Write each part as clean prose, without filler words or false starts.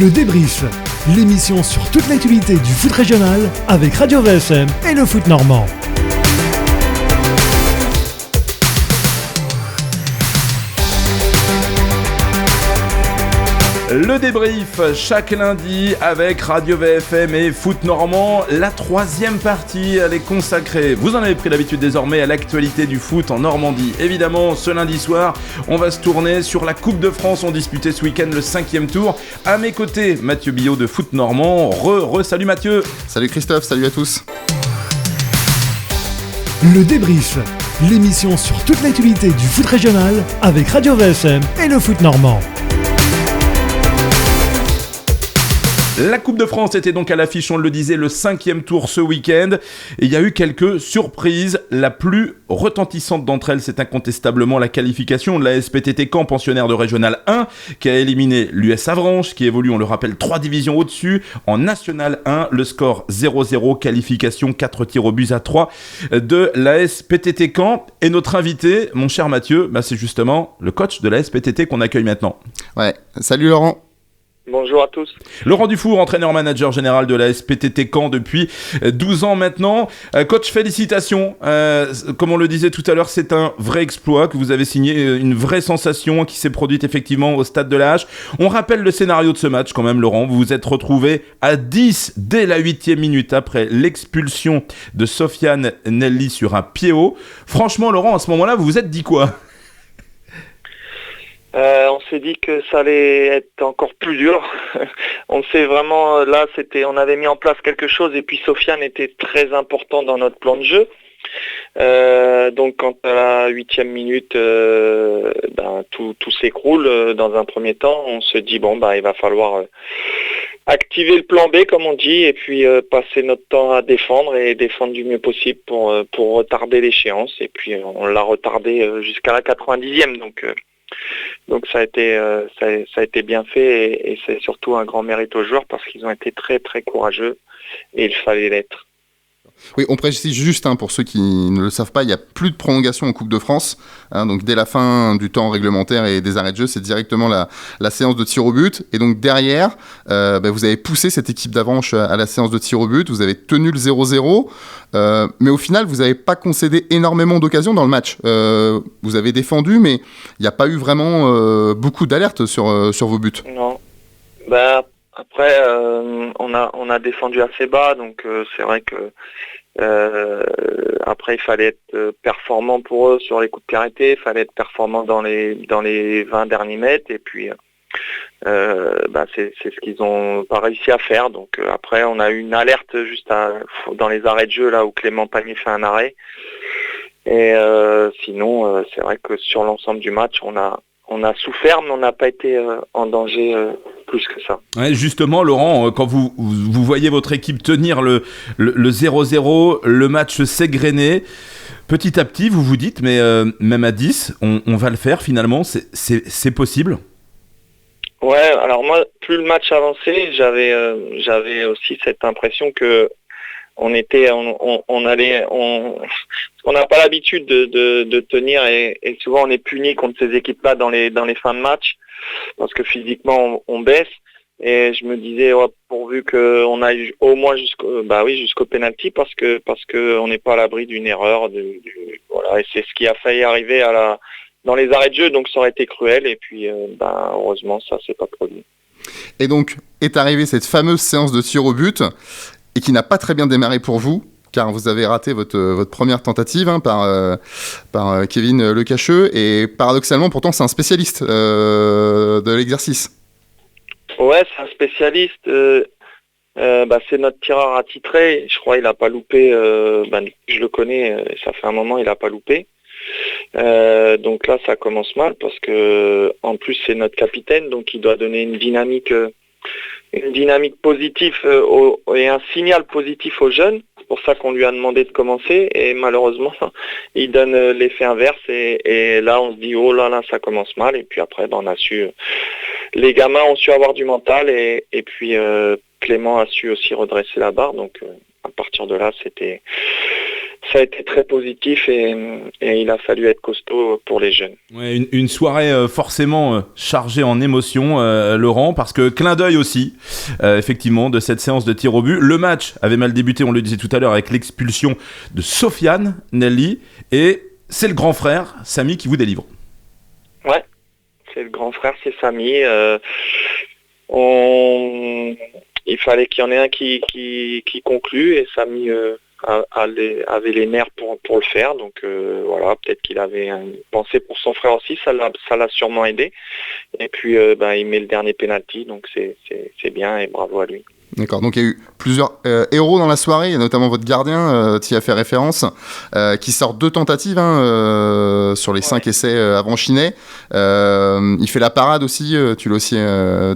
Le débrief, l'émission sur toute l'actualité du foot régional avec Radio VSM et le foot normand. Le débrief chaque lundi avec Radio VFM et Foot Normand. La troisième partie, elle est consacrée, vous en avez pris l'habitude désormais, à l'actualité du foot en Normandie. Évidemment, ce lundi soir, on va se tourner sur la Coupe de France. On disputait ce week-end le 5e tour. À mes côtés, Mathieu Billot de Foot Normand. Salut Mathieu. Salut Christophe, salut à tous. Le débrief, l'émission sur toute l'actualité du foot régional avec Radio VSM et le Foot Normand. La Coupe de France était donc à l'affiche, on le disait, le 5e tour ce week-end. Et il y a eu quelques surprises. La plus retentissante d'entre elles, c'est incontestablement la qualification de la SPTT Caen, pensionnaire de Régional 1, qui a éliminé l'US Avranches, qui évolue, on le rappelle, 3 divisions au-dessus. En National 1, le score 0-0, qualification 4 tirs au but à 3 de la SPTT Caen. Et notre invité, mon cher Mathieu, c'est justement le coach de la SPTT qu'on accueille maintenant. Ouais, salut Laurent. Bonjour à tous. Laurent Dufour, entraîneur-manager général de la SPTT Caen depuis 12 ans maintenant. Coach, félicitations. Comme on le disait tout à l'heure, c'est un vrai exploit que vous avez signé, une vraie sensation qui s'est produite effectivement au stade de la Hache. On rappelle le scénario de ce match quand même, Laurent. Vous vous êtes retrouvé à 10 dès la 8e minute après l'expulsion de Sofiane Nelly sur un pied haut. Franchement, Laurent, à ce moment-là, vous vous êtes dit quoi ? On s'est dit que ça allait être encore plus dur. On s'est vraiment, là, on avait mis en place quelque chose et puis Sofiane était très important dans notre plan de jeu. Donc quand à la 8e minute, tout s'écroule dans un premier temps. On se dit il va falloir activer le plan B comme on dit et puis passer notre temps à défendre et défendre du mieux possible pour retarder l'échéance. Et puis on l'a retardé jusqu'à la 90e. Donc ça a été bien fait et c'est surtout un grand mérite aux joueurs parce qu'ils ont été très très courageux et il fallait l'être. Oui, on précise juste, pour ceux qui ne le savent pas, il n'y a plus de prolongation en Coupe de France. Donc dès la fin du temps réglementaire et des arrêts de jeu, c'est directement la séance de tir au but. Et donc derrière, vous avez poussé cette équipe d'Avranches à la séance de tir au but. Vous avez tenu le 0-0. Mais au final, vous n'avez pas concédé énormément d'occasions dans le match. Vous avez défendu, mais il n'y a pas eu vraiment beaucoup d'alertes sur vos buts. Non. Après, on a défendu assez bas, donc c'est vrai que après il fallait être performant pour eux sur les coups de pied arrêtés, il fallait être performant dans les 20 derniers mètres, et puis c'est ce qu'ils ont pas réussi à faire. Donc après on a eu une alerte juste dans les arrêts de jeu là où Clément Pagny fait un arrêt. Et sinon c'est vrai que sur l'ensemble du match on a souffert, mais on n'a pas été en danger plus que ça. Ouais, justement, Laurent, quand vous voyez votre équipe tenir le 0-0, le match s'égrener, petit à petit, vous vous dites, mais même à 10, on va le faire finalement, c'est possible ? Ouais, alors moi, plus le match avançait, j'avais aussi cette impression que on n'a pas l'habitude de tenir et souvent on est puni contre ces équipes-là dans les fins de match parce que physiquement on baisse et je me disais pourvu qu'on aille au moins jusqu'au penalty parce que on n'est pas à l'abri d'une erreur voilà, et c'est ce qui a failli arriver dans les arrêts de jeu, donc ça aurait été cruel et puis heureusement ça s'est pas produit. Et donc est arrivée cette fameuse séance de tir au but et qui n'a pas très bien démarré pour vous, car vous avez raté votre première tentative par Kevin Lecacheux, et paradoxalement, pourtant, c'est un spécialiste de l'exercice. Ouais, c'est un spécialiste. C'est notre tireur attitré. Je crois qu'il n'a pas loupé. Je le connais, ça fait un moment, il n'a pas loupé. Donc là, ça commence mal, parce que en plus, c'est notre capitaine, donc il doit donner une dynamique positive et un signal positif aux jeunes. C'est pour ça qu'on lui a demandé de commencer et malheureusement il donne l'effet inverse et là on se dit oh là ça commence mal et puis après les gamins ont su avoir du mental et puis Clément a su aussi redresser la barre, donc à partir de là ça a été très positif et il a fallu être costaud pour les jeunes. Ouais, une soirée forcément chargée en émotions, Laurent, parce que clin d'œil aussi, effectivement, de cette séance de tir au but. Le match avait mal débuté, on le disait tout à l'heure, avec l'expulsion de Sofiane Nelli, et c'est le grand frère, Samy, qui vous délivre. Ouais, c'est le grand frère, c'est Samy. Il fallait qu'il y en ait un qui conclue, et Samy avait les nerfs pour le faire, donc voilà, peut-être qu'il avait une pensée pour son frère aussi, ça l'a sûrement aidé, et puis il met le dernier penalty, donc c'est bien et bravo à lui. D'accord, donc il y a eu plusieurs héros dans la soirée, il y a notamment votre gardien, tu y as fait référence, qui sort 2 tentatives sur les 5 essais avant Chinet. Il fait la parade aussi, tu l'as aussi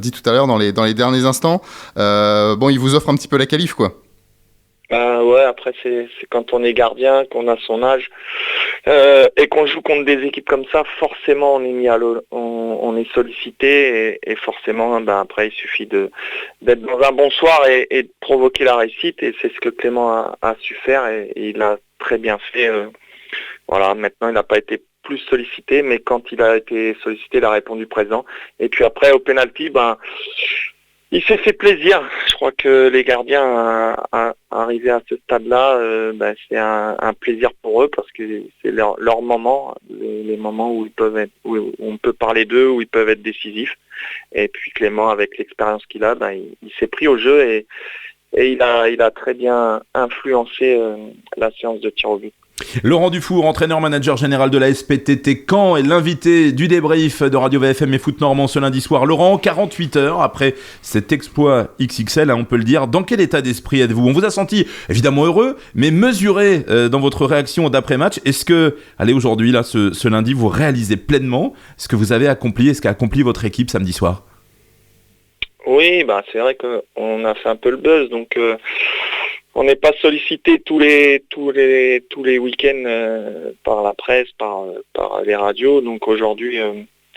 dit tout à l'heure dans les derniers instants. Il vous offre un petit peu la qualif, quoi. Ouais, après c'est quand on est gardien, qu'on a son âge et qu'on joue contre des équipes comme ça, forcément on est mis on est sollicité et forcément après il suffit d'être dans un bon soir et de provoquer la réussite, et c'est ce que Clément a su faire et il a très bien fait. Voilà, maintenant il n'a pas été plus sollicité, mais quand il a été sollicité, il a répondu présent. Et puis après au penalty, il s'est fait plaisir. Je crois que les gardiens arrivés à ce stade-là, c'est un plaisir pour eux parce que c'est leur moment, les moments où où on peut parler d'eux, où ils peuvent être décisifs. Et puis Clément, avec l'expérience qu'il a, il s'est pris au jeu et il a très bien influencé la séance de tir au but. Laurent Dufour, entraîneur-manager général de la SPTT Caen, est l'invité du débrief de Radio VFM et Foot Normand ce lundi soir. Laurent, 48 heures après cet exploit XXL, on peut le dire, dans quel état d'esprit êtes-vous ? On vous a senti évidemment heureux, mais mesuré dans votre réaction d'après-match. Est-ce que, aujourd'hui, là, ce lundi, vous réalisez pleinement ce que vous avez accompli et ce qu'a accompli votre équipe samedi soir ? Oui, c'est vrai qu'on a fait un peu le buzz, donc on n'est pas sollicité tous les week-ends par la presse, par les radios. Donc aujourd'hui,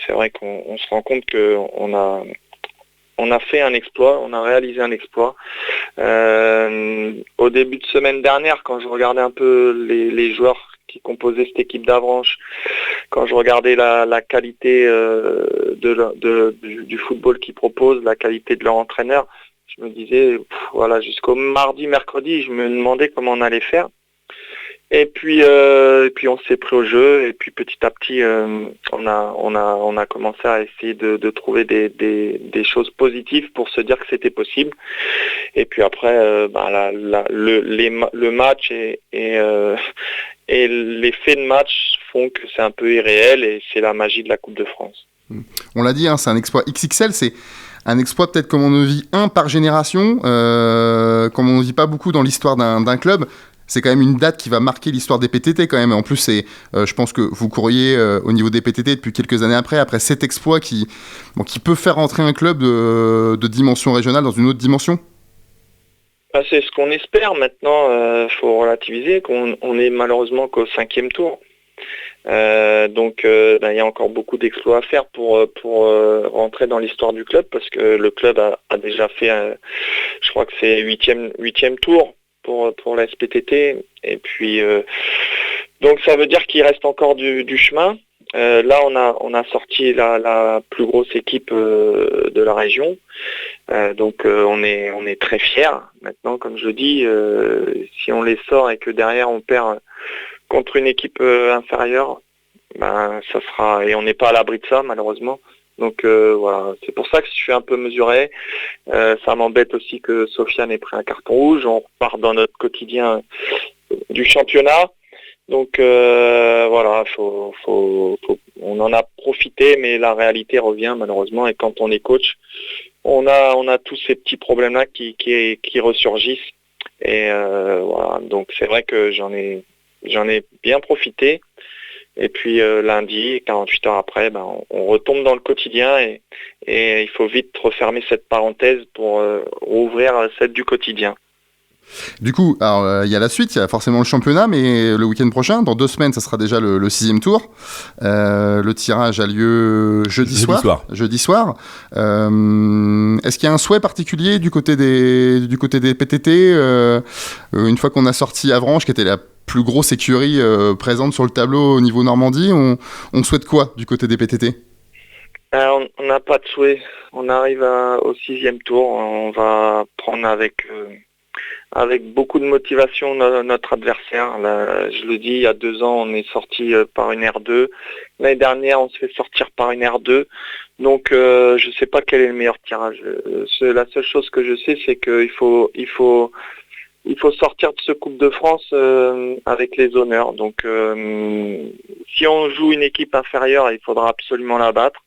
c'est vrai qu'on se rend compte qu'on a fait un exploit, on a réalisé un exploit. Au début de semaine dernière, quand je regardais un peu les joueurs qui composaient cette équipe d'Avranches, quand je regardais la qualité du football qu'ils proposent, la qualité de leur entraîneur, je me disais, jusqu'au mardi, mercredi, je me demandais comment on allait faire. Et puis on s'est pris au jeu, et puis petit à petit, on a commencé à essayer de trouver des choses positives pour se dire que c'était possible. Et puis après, le match et les faits de match font que c'est un peu irréel, et c'est la magie de la Coupe de France. On l'a dit, c'est un exploit XXL, c'est un exploit peut-être comme on en vit un par génération, comme on ne vit pas beaucoup dans l'histoire d'un club. C'est quand même une date qui va marquer l'histoire des PTT quand même. En plus, je pense que vous courriez au niveau des PTT depuis quelques années après cet exploit qui peut faire entrer un club de dimension régionale dans une autre dimension. C'est ce qu'on espère. Maintenant, faut relativiser qu'on est malheureusement qu'au 5e tour. Donc il y a encore beaucoup d'exploits à faire pour rentrer dans l'histoire du club, parce que le club a déjà fait, je crois que c'est 8e tour pour la SPTT, et puis donc ça veut dire qu'il reste encore du chemin. Là on a sorti la plus grosse équipe de la région, donc on est très fiers. Maintenant, comme je le dis, si on les sort et que derrière on perd contre une équipe inférieure, ça sera, et on n'est pas à l'abri de ça malheureusement. Donc c'est pour ça que je suis un peu mesuré. Ça m'embête aussi que Sofiane ait pris un carton rouge. On repart dans notre quotidien du championnat. Donc on en a profité, mais la réalité revient malheureusement. Et quand on est coach, on a tous ces petits problèmes-là qui ressurgissent. Et donc c'est vrai que j'en ai bien profité. Et puis lundi, 48 heures après, on retombe dans le quotidien, et il faut vite refermer cette parenthèse pour rouvrir celle du quotidien. Du coup, alors il y a la suite, il y a forcément le championnat, mais le week-end prochain, dans 2 semaines, ça sera déjà le 6e tour. Le tirage a lieu jeudi soir. Est-ce qu'il y a un souhait particulier du côté des PTT une fois qu'on a sorti Avranches, qui était la plus grosse écurie présente sur le tableau au niveau Normandie, on souhaite quoi du côté des PTT? On n'a pas de souhait. On arrive au 6e tour. On va prendre avec beaucoup de motivation notre adversaire. Là, je le dis, il y a 2 ans, on est sorti par une R2. L'année dernière, on se fait sortir par une R2. Donc, je ne sais pas quel est le meilleur tirage. La seule chose que je sais, c'est qu'il faut sortir de ce Coupe de France avec les honneurs. Donc, si on joue une équipe inférieure, il faudra absolument la battre.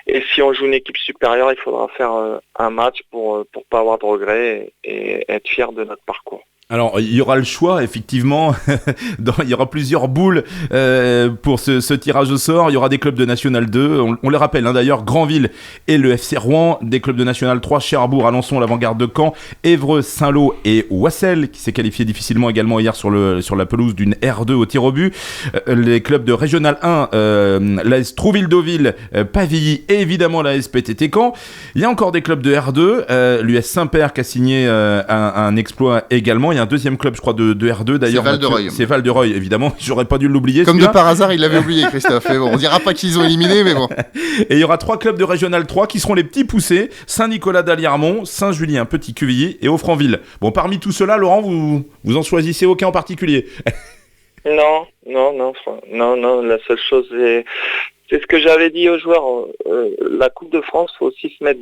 Et si on joue une équipe supérieure, il faudra faire un match pour pas avoir de regrets et être fier de notre parcours. Alors, il y aura le choix, effectivement. Il y aura plusieurs boules pour ce tirage au sort. Il y aura des clubs de National 2. On le rappelle, d'ailleurs, Granville et le FC Rouen. Des clubs de National 3, Cherbourg, Alençon, l'Avant-Garde de Caen, Évreux, Saint-Lô et Wassel, qui s'est qualifié difficilement également hier sur la pelouse d'une R2 au tir au but. Les clubs de Régional 1, l'AS Trouville-Deauville, Pavilly et évidemment l'AS PTT Caen. Il y a encore des clubs de R2. L'US Saint-Père qui a signé un exploit également. Il y a un deuxième club, je crois, de R2 d'ailleurs. C'est Val-de-Reuil. C'est Val-de-Reuil, évidemment. J'aurais pas dû l'oublier. Comme de par hasard, il l'avait oublié, Christophe. Mais bon, on dira pas qu'ils ont éliminé, mais bon. Et il y aura 3 clubs de Régional 3 qui seront les petits poussés: Saint-Nicolas d'Aliermont, Saint-Julien, Petit-Quevilly et Offranville. Bon, parmi tout cela, Laurent, vous en choisissez aucun en particulier? Non. La seule chose, c'est ce que j'avais dit aux joueurs. La Coupe de France, faut aussi se mettre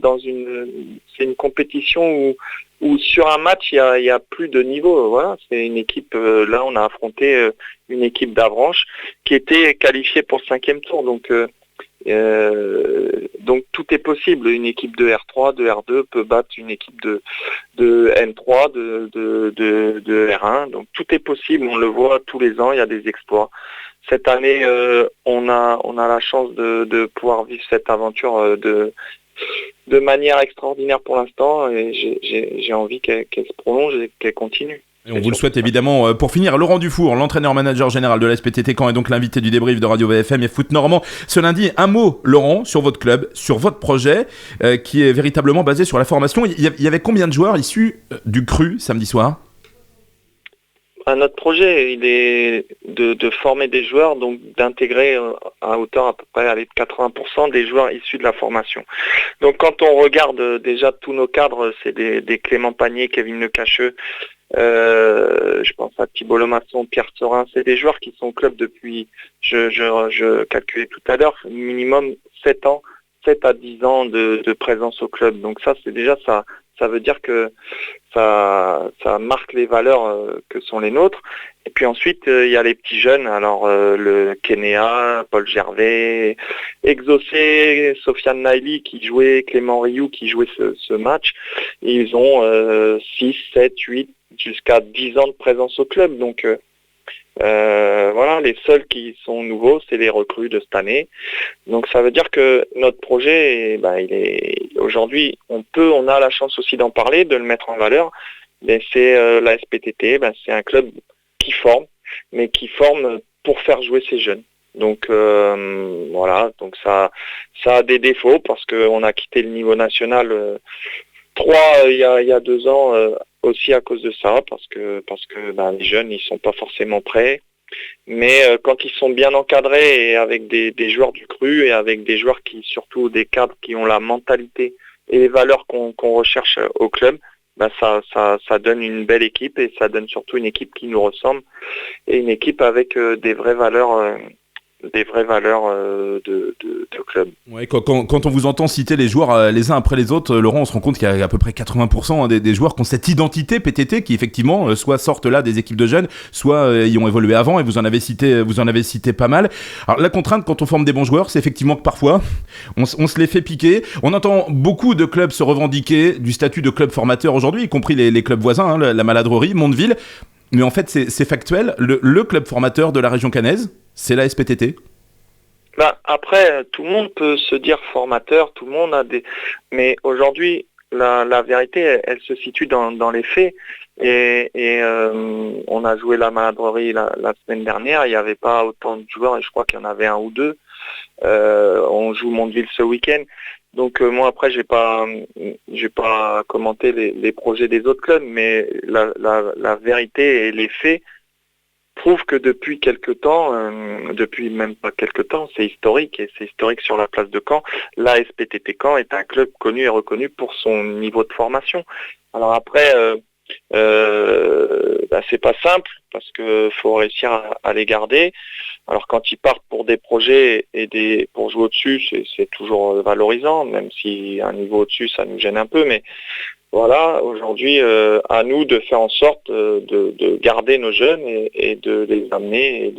c'est une compétition où sur un match, il y a plus de niveau. Voilà, c'est une équipe. Là, on a affronté une équipe d'Avranches qui était qualifiée pour le 5e tour. Donc tout est possible. Une équipe de R3, de R2 peut battre une équipe de N3, de R1. Donc tout est possible. On le voit tous les ans. Il y a des exploits. Cette année, on a la chance de pouvoir vivre cette aventure de manière extraordinaire pour l'instant, et j'ai envie qu'elle se prolonge et qu'elle continue. Et on vous le souhaite évidemment. Pour finir, Laurent Dufour, l'entraîneur-manager général de l'ASPTT Caen, est donc l'invité du débrief de Radio VFM et Foot Normand ce lundi. Un mot, Laurent, sur votre club, sur votre projet, qui est véritablement basé sur la formation. Il y avait combien de joueurs issus du CRU samedi soir? Notre projet, il est de former des joueurs, donc d'intégrer à hauteur à peu près de 80% des joueurs issus de la formation. Donc quand on regarde déjà tous nos cadres, c'est des Clément Panier, Kevin Lecacheux, je pense à Thibault Lemasson, Pierre Sorin, c'est des joueurs qui sont au club depuis, je calculais tout à l'heure, minimum 7 à 10 ans de présence au club. Donc ça, c'est déjà ça. Ça veut dire que ça marque les valeurs que sont les nôtres. Et puis ensuite, il y a les petits jeunes. Alors, le Kenéa, Paul Gervais, Exaucé, Sofiane Naili qui jouait, Clément Rioux qui jouait ce match. Ils ont 6, 7, 8, jusqu'à 10 ans de présence au club. Donc, voilà, les seuls qui sont nouveaux, c'est les recrues de cette année. Donc ça veut dire que notre projet, il est aujourd'hui, on a la chance aussi d'en parler, de le mettre en valeur. Mais c'est la SPTT, c'est un club qui forme, mais qui forme pour faire jouer ses jeunes. Donc voilà, donc ça a des défauts parce qu'on a quitté le niveau national 3 il y a 2 ans. Aussi à cause de ça, parce que les jeunes ils sont pas forcément prêts, mais quand ils sont bien encadrés et avec des joueurs du CRU et avec des joueurs surtout des cadres qui ont la mentalité et les valeurs qu'on recherche au club, ça donne une belle équipe et ça donne surtout une équipe qui nous ressemble et une équipe avec des vraies valeurs de club. Ouais, quand on vous entend citer les joueurs les uns après les autres, Laurent, on se rend compte qu'il y a à peu près 80% des joueurs qui ont cette identité PTT qui effectivement soit sortent là des équipes de jeunes, soit y ont évolué avant, et vous en avez cité pas mal. Alors la contrainte quand on forme des bons joueurs, c'est effectivement que parfois on se les fait piquer. On entend beaucoup de clubs se revendiquer du statut de club formateur aujourd'hui, y compris les clubs voisins, la Maladrerie, Mondeville. Mais en fait, c'est factuel. Le club formateur de la région caennaise, c'est la SPTT. Après, tout le monde peut se dire formateur, tout le monde a des... Mais aujourd'hui, la vérité, elle se situe dans les faits. Et on a joué la maladrerie la semaine dernière, il n'y avait pas autant de joueurs, et je crois qu'il y en avait un ou deux. On joue Mondeville ce week-end. Donc moi après j'ai pas commenté les projets des autres clubs, mais la vérité et les faits prouvent que depuis quelque temps, depuis même pas quelque temps, c'est historique, et c'est historique sur la place de Caen. La SPTT Caen est un club connu et reconnu pour son niveau de formation. Alors après, c'est pas simple parce que faut réussir à les garder. Alors quand ils partent pour des projets et pour jouer au-dessus, c'est toujours valorisant, même si un niveau au-dessus ça nous gêne un peu, mais voilà, aujourd'hui à nous de faire en sorte de garder nos jeunes et de les amener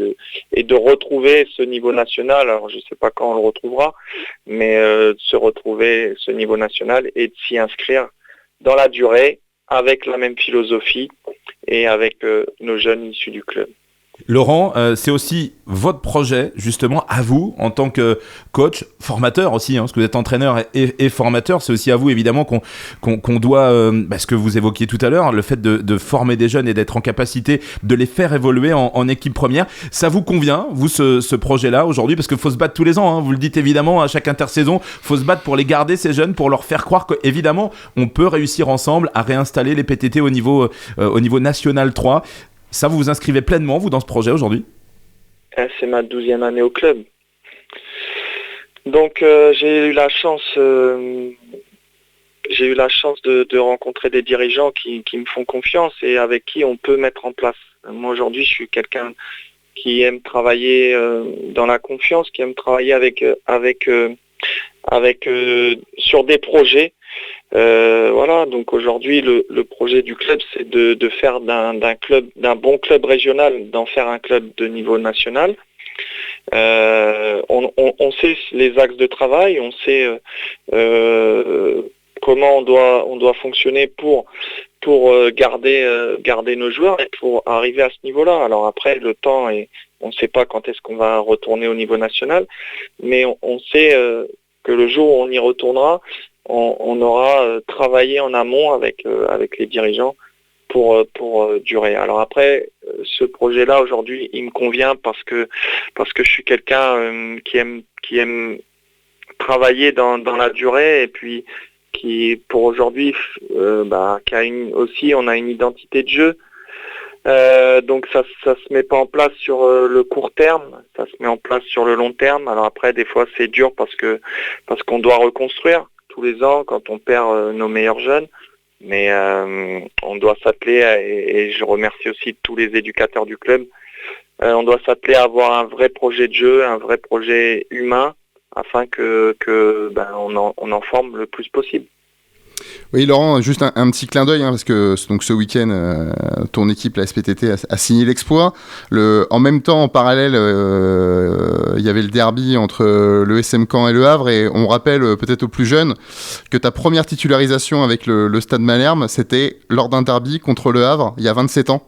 et de retrouver ce niveau national. Alors je sais pas quand on le retrouvera, mais de se retrouver ce niveau national et de s'y inscrire dans la durée avec la même philosophie et avec nos jeunes issus du club. Laurent, c'est aussi votre projet, justement, à vous, en tant que coach, formateur aussi, parce que vous êtes entraîneur et formateur. C'est aussi à vous, évidemment, qu'on doit, ce que vous évoquiez tout à l'heure, le fait de former des jeunes et d'être en capacité de les faire évoluer en équipe première. Ça vous convient, vous, ce projet-là, aujourd'hui? Parce qu'il faut se battre tous les ans, vous le dites évidemment, à chaque intersaison, il faut se battre pour les garder, ces jeunes, pour leur faire croire qu'évidemment, on peut réussir ensemble à réinstaller les PTT au niveau national 3. Ça, vous vous inscrivez pleinement, vous, dans ce projet aujourd'hui? C'est ma 12e année au club. Donc j'ai eu la chance de rencontrer des dirigeants qui me font confiance et avec qui on peut mettre en place. Moi aujourd'hui je suis quelqu'un qui aime travailler dans la confiance, qui aime travailler sur des projets. Voilà, donc aujourd'hui le projet du club c'est de faire d'un bon club régional, d'en faire un club de niveau national. On sait les axes de travail, on sait comment on doit fonctionner pour garder nos joueurs et pour arriver à ce niveau-là. Alors après le temps, et on ne sait pas quand est-ce qu'on va retourner au niveau national, mais on sait que le jour où on y retournera, on aura travaillé en amont avec les dirigeants pour durer. Alors après, ce projet-là aujourd'hui, il me convient parce que je suis quelqu'un qui aime travailler dans la durée et puis qui pour aujourd'hui qui a on a une identité de jeu. Donc ça se met pas en place sur le court terme, ça se met en place sur le long terme. Alors après des fois c'est dur parce qu'on doit reconstruire tous les ans quand on perd nos meilleurs jeunes, mais on doit s'atteler et je remercie aussi tous les éducateurs du club. On doit s'atteler à avoir un vrai projet de jeu, un vrai projet humain afin on en forme le plus possible. Oui, Laurent, juste un petit clin d'œil, parce que donc ce week-end, ton équipe, la SPTT, a signé l'exploit. En même temps, en parallèle, il y avait le derby entre le SM Caen et le Havre, et on rappelle peut-être aux plus jeunes que ta première titularisation avec le Stade Malherbe, c'était lors d'un derby contre le Havre, il y a 27 ans.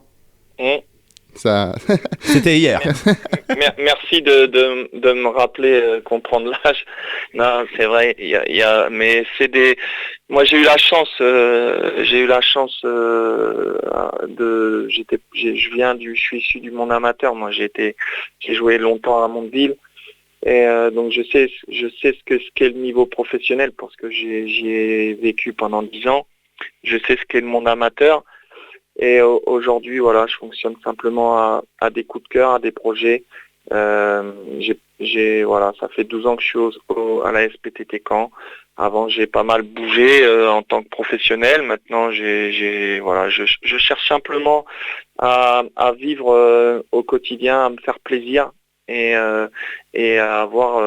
Ça... C'était hier. Merci de me rappeler comprendre l'âge. Non, c'est vrai. Mais c'est des. Moi, j'ai eu la chance. Je suis issu du monde amateur. Moi, j'ai joué longtemps à Mondeville. Et donc je sais ce qu'est le niveau professionnel parce que j'y ai vécu pendant 10 ans. Je sais ce qu'est le monde amateur. Et aujourd'hui, voilà, je fonctionne simplement à des coups de cœur, à des projets. Ça fait 12 ans que je suis à la SPTT Caen. Avant, j'ai pas mal bougé en tant que professionnel. Maintenant, je cherche simplement à vivre au quotidien, à me faire plaisir et à avoir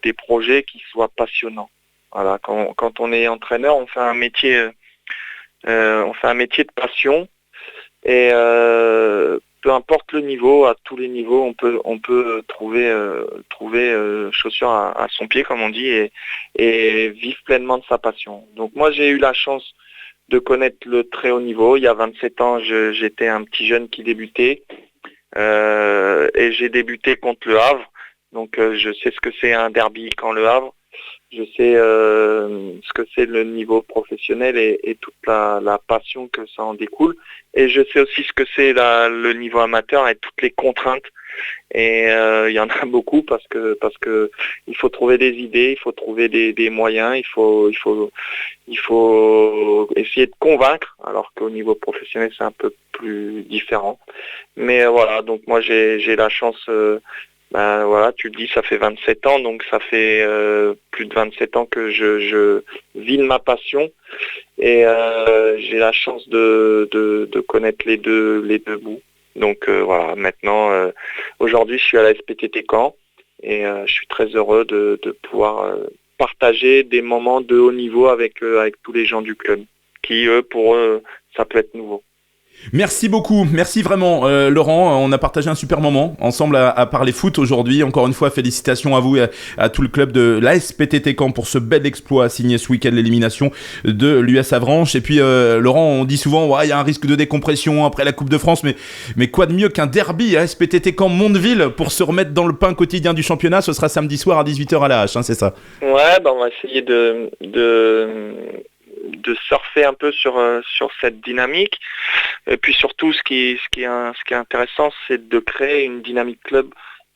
des projets qui soient passionnants. Voilà, quand on est entraîneur, on fait un métier. De passion et peu importe le niveau, à tous les niveaux, on peut trouver chaussure à son pied, comme on dit, et vivre pleinement de sa passion. Donc moi, j'ai eu la chance de connaître le très haut niveau. Il y a 27 ans, j'étais un petit jeune qui débutait et j'ai débuté contre le Havre. Donc je sais ce que c'est un derby quand le Havre. Je sais ce que c'est le niveau professionnel et toute la passion que ça en découle. Et je sais aussi ce que c'est le niveau amateur et toutes les contraintes. Et il y en a beaucoup parce que il faut trouver des idées, il faut trouver des moyens, il faut essayer de convaincre, alors qu'au niveau professionnel c'est un peu plus différent. Mais voilà, donc moi j'ai la chance, voilà, tu le dis, ça fait 27 ans, donc ça fait plus de 27 ans que je vis de ma passion, et j'ai la chance de connaître les deux bouts. Donc voilà, maintenant, aujourd'hui je suis à la SPTT Caen, et je suis très heureux de pouvoir partager des moments de haut niveau avec tous les gens du club, qui pour eux, ça peut être nouveau. Merci beaucoup, merci vraiment Laurent, on a partagé un super moment ensemble à parler foot aujourd'hui. Encore une fois, félicitations à vous et à tout le club de la SPTT Caen pour ce bel exploit signé ce week-end, l'élimination de l'US Avranches. Et puis Laurent, on dit souvent il y a un risque de décompression après la Coupe de France, mais quoi de mieux qu'un derby à SPTT Caen Mondeville pour se remettre dans le pain quotidien du championnat. Ce sera samedi soir à 18h à la Hache, c'est ça? Ouais, on va essayer de surfer un peu sur cette dynamique, et puis surtout ce qui est intéressant, c'est de créer une dynamique club,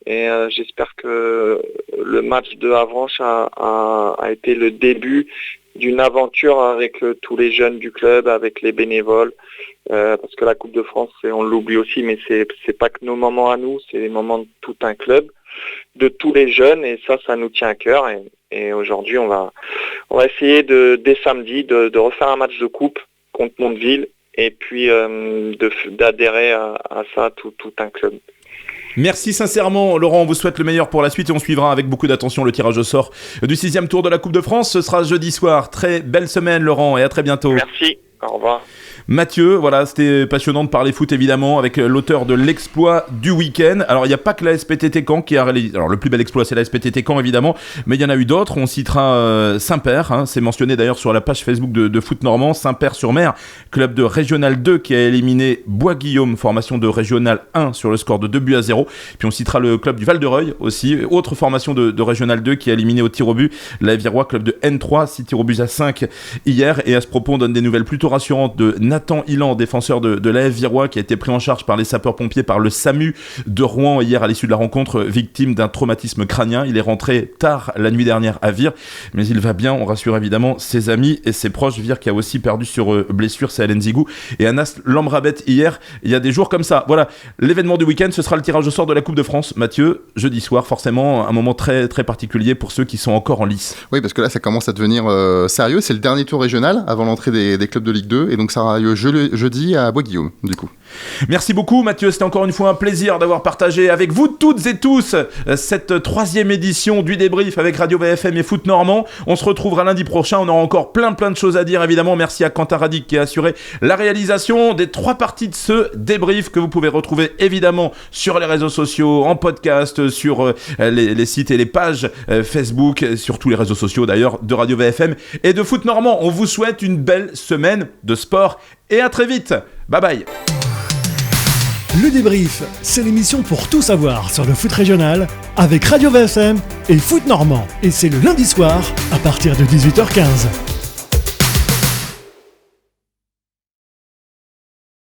et j'espère que le match de Avranches a été le début d'une aventure avec tous les jeunes du club, avec les bénévoles, parce que la Coupe de France, on l'oublie aussi, mais c'est pas que nos moments à nous, c'est les moments de tout un club, de tous les jeunes, et ça nous tient à cœur. Et aujourd'hui, on va essayer dès samedi de refaire un match de coupe contre Mondeville, et puis d'adhérer à ça tout un club. Merci sincèrement Laurent, on vous souhaite le meilleur pour la suite et on suivra avec beaucoup d'attention le tirage au sort du 6e tour de la Coupe de France. Ce sera jeudi soir. Très belle semaine Laurent, et à très bientôt. Merci, au revoir. Mathieu, voilà, c'était passionnant de parler foot évidemment avec l'auteur de l'exploit du week-end. Alors il n'y a pas que la SPTT Caen qui a réalisé, alors le plus bel exploit c'est la SPTT Caen évidemment, mais il y en a eu d'autres. On citera Saint-Père, c'est mentionné d'ailleurs sur la page Facebook de Foot Normand. Saint-Père-sur-Mer, club de Régional 2 qui a éliminé Bois-Guillaume, formation de Régional 1 sur le score de 2-0. Puis on citera le club du Val-de-Reuil aussi, autre formation de Régional 2 qui a éliminé au tir au but la Virois, club de N3, 6 tirs au but à 5 hier. Et à ce propos on donne des nouvelles plutôt rassurantes de Nathan Ilan, défenseur de l'AF Virois, qui a été pris en charge par les sapeurs-pompiers par le SAMU de Rouen hier à l'issue de la rencontre, victime d'un traumatisme crânien. Il est rentré tard la nuit dernière à Vire, mais il va bien, on rassure évidemment ses amis et ses proches. Vire qui a aussi perdu sur blessure, c'est Alain Zigou et Anas Lambrabet hier. Il y a des jours comme ça. Voilà, l'événement du week-end, ce sera le tirage au sort de la Coupe de France. Mathieu, jeudi soir, forcément un moment très, très particulier pour ceux qui sont encore en lice. Oui, parce que là ça commence à devenir sérieux. C'est le dernier tour régional avant l'entrée des clubs de Ligue 2, et donc ça aura lieu jeudi à Bois-Guillaume, du coup. Merci beaucoup Mathieu, c'était encore une fois un plaisir d'avoir partagé avec vous toutes et tous cette 3e édition du débrief avec Radio VFM et Foot Normand. On se retrouvera lundi prochain, on aura encore plein de choses à dire évidemment. Merci à Quentin Radic qui a assuré la réalisation des 3 parties de ce débrief que vous pouvez retrouver évidemment sur les réseaux sociaux, en podcast, sur les sites et les pages Facebook, sur tous les réseaux sociaux d'ailleurs de Radio VFM et de Foot Normand. On vous souhaite une belle semaine de sport et à très vite. Bye bye. Le débrief, c'est l'émission pour tout savoir sur le foot régional avec Radio VFM et Foot Normand. Et c'est le lundi soir à partir de 18h15.